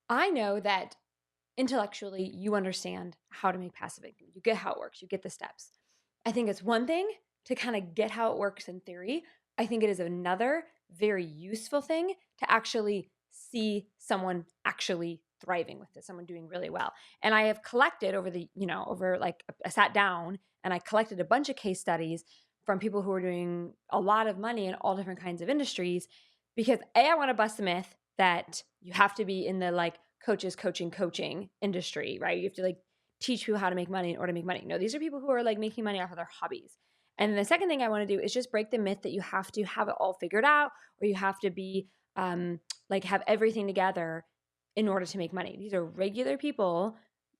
I know that intellectually you understand how to make passive income. You get how it works, you get the steps. I think it's one thing to kind of get how it works in theory. I think it is another very useful thing to actually see someone actually thriving with this, someone doing really well. And I have collected over like I sat down and I collected a bunch of case studies from people who are doing a lot of money in all different kinds of industries because I want to bust the myth that you have to be in the like coaching industry, right? You have to like teach people how to make money in order to make money. No, these are people who are like making money off of their hobbies. And the second thing I want to do is just break the myth that you have to have it all figured out or you have to be like have everything together in order to make money. These are regular people.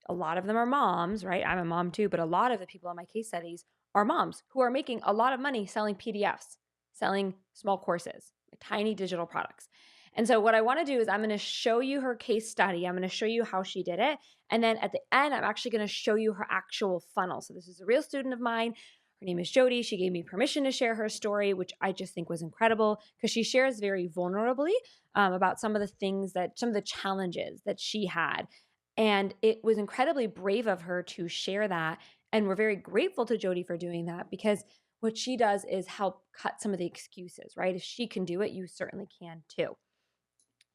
A lot of them are moms, right? I'm a mom too, but a lot of the people in my case studies are moms who are making a lot of money selling PDFs, selling small courses, tiny digital products. And so what I want to do is I'm going to show you her case study. I'm going to show you how she did it. And then at the end, I'm actually going to show you her actual funnel. So this is a real student of mine. Her name is Jodie. She gave me permission to share her story, which I just think was incredible because she shares very vulnerably about some of the challenges that she had. And it was incredibly brave of her to share that. And we're very grateful to Jodie for doing that because what she does is help cut some of the excuses, right? If she can do it, you certainly can too.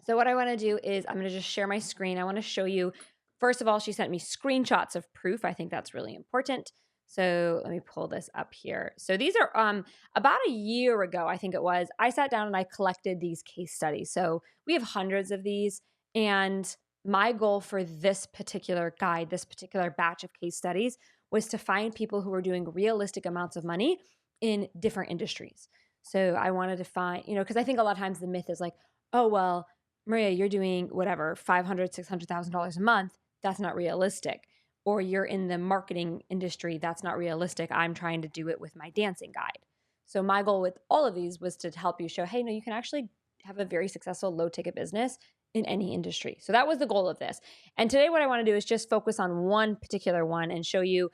So what I want to do is I'm going to just share my screen. I want to show you, first of all, she sent me screenshots of proof. I think that's really important. So let me pull this up here. So these are about a year ago, I think it was, I sat down and I collected these case studies. So we have hundreds of these. And my goal for this particular guide, this particular batch of case studies was to find people who were doing realistic amounts of money in different industries. So I wanted to find, because I think a lot of times the myth is like, oh, well, Maria, you're doing whatever, $500,000, $600,000 a month. That's not realistic. Or you're in the marketing industry. That's not realistic. I'm trying to do it with my dancing guide. So my goal with all of these was to help you show, hey, no, you can actually have a very successful low ticket business in any industry. So that was the goal of this. And today what I want to do is just focus on one particular one and show you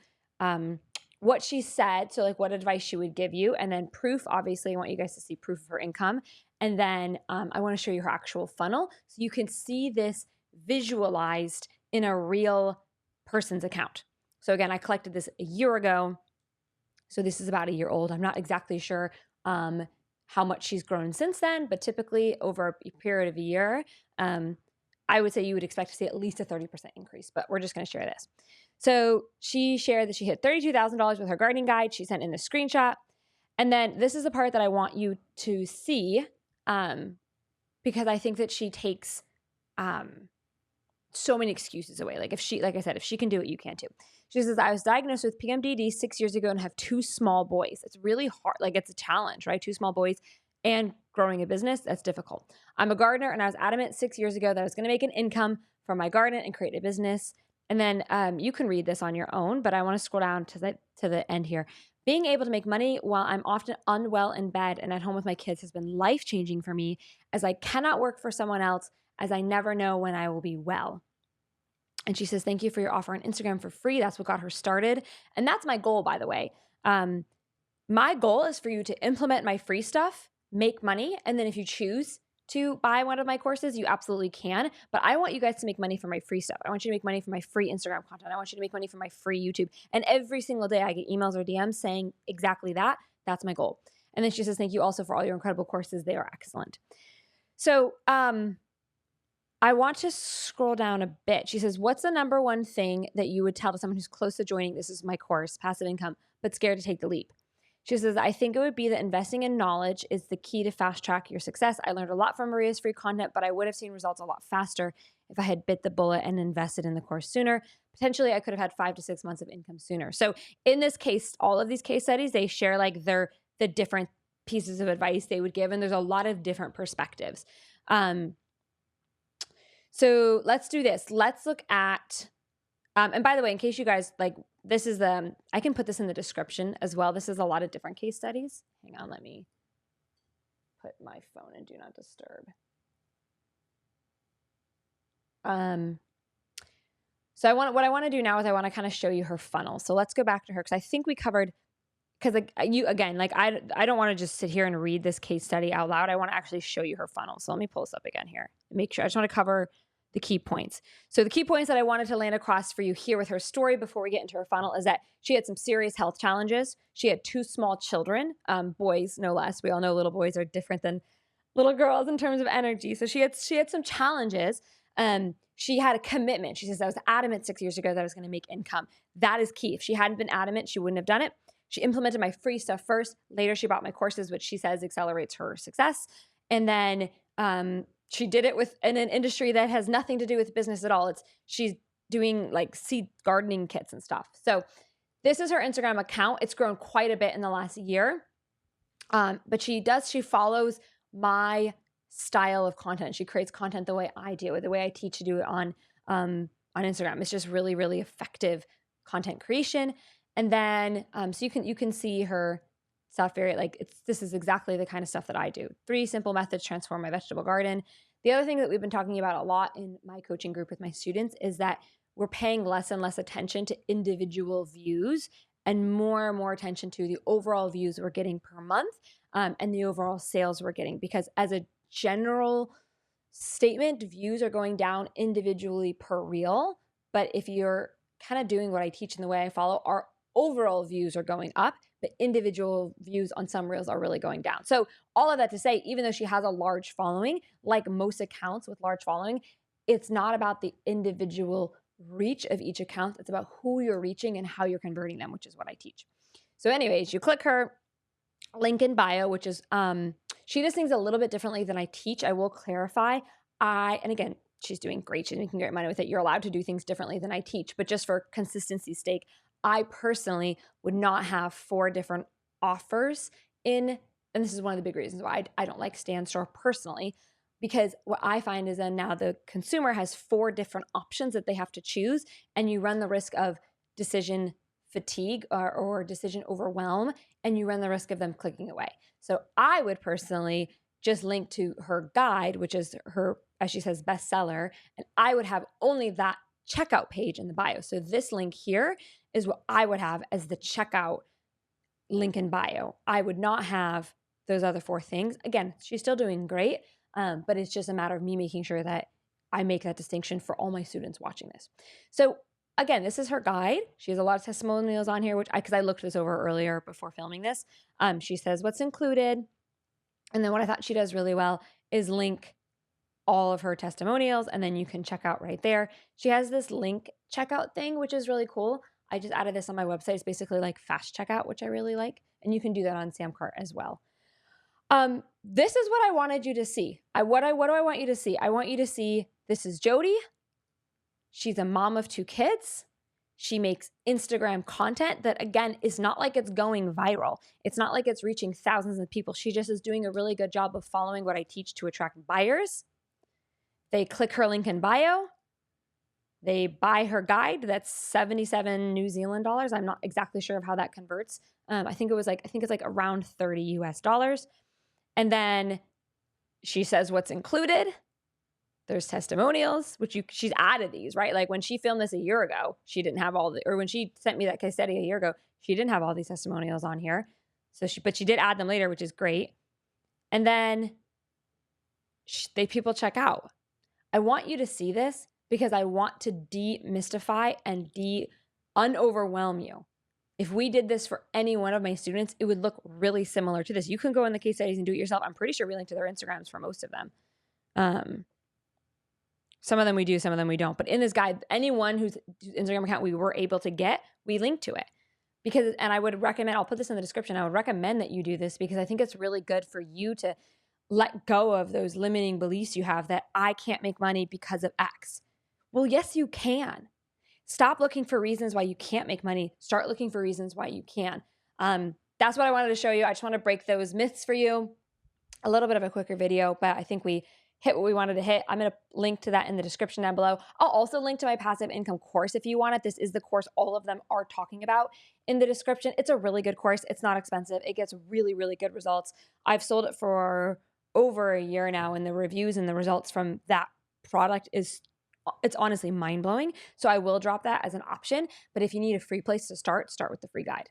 what she said. So like what advice she would give you. And then proof, obviously I want you guys to see proof of her income. And then I want to show you her actual funnel so you can see this visualized in a real person's account. So again, I collected this a year ago. So this is about a year old. I'm not exactly sure how much she's grown since then, but typically over a period of a year, I would say you would expect to see at least a 30% increase, but we're just going to share this. So she shared that she hit $32,000 with her gardening guide. She sent in a screenshot. And then this is the part that I want you to see because I think that she takes so many excuses away. Like I said, if she can do it, you can too. She says, I was diagnosed with PMDD 6 years ago and have two small boys. It's really hard. Like it's a challenge, right? Two small boys and growing a business, that's difficult. I'm a gardener and I was adamant 6 years ago that I was going to make an income from my garden and create a business. And then you can read this on your own, but I want to scroll down to the end here. Being able to make money while I'm often unwell in bed and at home with my kids has been life-changing for me as I cannot work for someone else as I never know when I will be well. And she says, thank you for your offer on Instagram for free. That's what got her started. And that's my goal, by the way. My goal is for you to implement my free stuff, make money, and then if you choose to buy one of my courses, you absolutely can. But I want you guys to make money from my free stuff. I want you to make money from my free Instagram content. I want you to make money from my free YouTube. And every single day I get emails or DMs saying exactly that. That's my goal. And then she says, thank you also for all your incredible courses. They are excellent. So I want to scroll down a bit. She says, what's the number one thing that you would tell to someone who's close to joining, this is my course, passive income, but scared to take the leap? She says, I think it would be that investing in knowledge is the key to fast track your success. I learned a lot from Maria's free content, but I would have seen results a lot faster if I had bit the bullet and invested in the course sooner. Potentially, I could have had 5 to 6 months of income sooner. So in this case, all of these case studies, they share like the different pieces of advice they would give, and there's a lot of different perspectives. So let's do this. Let's look at, and by the way, in case you guys like, this is I can put this in the description as well. This is a lot of different case studies. Hang on, let me put my phone in do not disturb. So what I want to do now is I want to kind of show you her funnel. So let's go back to her because I think we covered, because like I don't want to just sit here and read this case study out loud. I want to actually show you her funnel. So let me pull this up again here. Make sure, I just want to cover the key points. So the key points that I wanted to land across for you here with her story before we get into her funnel is that she had some serious health challenges. She had 2 small children, boys, no less. We all know little boys are different than little girls in terms of energy. So she had some challenges. She had a commitment. She says, I was adamant 6 years ago that I was going to make income. That is key. If she hadn't been adamant, she wouldn't have done it. She implemented my free stuff first. Later, she bought my courses, which she says accelerates her success. And then she did it in an industry that has nothing to do with business at all. She's doing like seed gardening kits and stuff. So this is her Instagram account. It's grown quite a bit in the last year. But she follows my style of content. She creates content the way I do it, the way I teach to do it on Instagram. It's just really, really effective content creation. And then, so you can see her stuff very this is exactly the kind of stuff that I do. 3 simple methods transform my vegetable garden. The other thing that we've been talking about a lot in my coaching group with my students is that we're paying less and less attention to individual views and more attention to the overall views we're getting per month and the overall sales we're getting. Because as a general statement, views are going down individually per reel. But if you're kind of doing what I teach in the way I follow, our overall views are going up, but individual views on some reels are really going down. So all of that to say, even though she has a large following, like most accounts with large following, it's not about the individual reach of each account. It's about who you're reaching and how you're converting them, which is what I teach. So anyways, you click her link in bio, which is, she does things a little bit differently than I teach. I will clarify. And again, she's doing great. She's making great money with it. You're allowed to do things differently than I teach, but just for consistency's sake, I personally would not have 4 different offers and this is one of the big reasons why I don't like Stan Store personally, because what I find is then now the consumer has 4 different options that they have to choose, and you run the risk of decision fatigue or decision overwhelm, and you run the risk of them clicking away. So I would personally just link to her guide, which is her, as she says, bestseller, and I would have only that checkout page in the bio. So this link here is what I would have as the checkout link in bio. I would not have those other 4 things. Again, she's still doing great, but it's just a matter of me making sure that I make that distinction for all my students watching this. So again, this is her guide. She has a lot of testimonials on here, because I looked this over earlier before filming this. She says what's included. And then what I thought she does really well is link all of her testimonials, and then you can check out right there. She has this link checkout thing, which is really cool. I just added this on my website. It's basically like fast checkout, which I really like. And you can do that on Samcart as well. This is what I wanted you to see. What do I want you to see? I want you to see, this is Jodie. She's a mom of 2 kids. She makes Instagram content that, again, is not like it's going viral. It's not like it's reaching thousands of people. She just is doing a really good job of following what I teach to attract buyers. They click her link in bio. They buy her guide. That's 77 New Zealand dollars. I'm not exactly sure of how that converts. I think it's like around 30 US dollars. And then she says what's included. There's testimonials, which she's added these, right? Like when she filmed this a year ago, she didn't have or when she sent me that case study a year ago, she didn't have all these testimonials on here. But she did add them later, which is great. And then people check out. I want you to see this because I want to demystify and unoverwhelm you. If we did this for any one of my students, it would look really similar to this. You can go in the case studies and do it yourself. I'm pretty sure we link to their Instagrams for most of them. Some of them we do, some of them we don't. But in this guide, anyone whose Instagram account we were able to get, we link to it. And I would recommend, I'll put this in the description, I would recommend that you do this because I think it's really good for you to let go of those limiting beliefs you have that I can't make money because of X. Well, yes, you can. Stop looking for reasons why you can't make money. Start looking for reasons why you can. That's what I wanted to show you. I just want to break those myths for you. A little bit of a quicker video, but I think we hit what we wanted to hit. I'm going to link to that in the description down below. I'll also link to my passive income course if you want it. This is the course all of them are talking about in the description. It's a really good course. It's not expensive. It gets really, really good results. I've sold it for over a year now, and the reviews and the results from that product it's honestly mind-blowing. So I will drop that as an option. But if you need a free place to start with the free guide.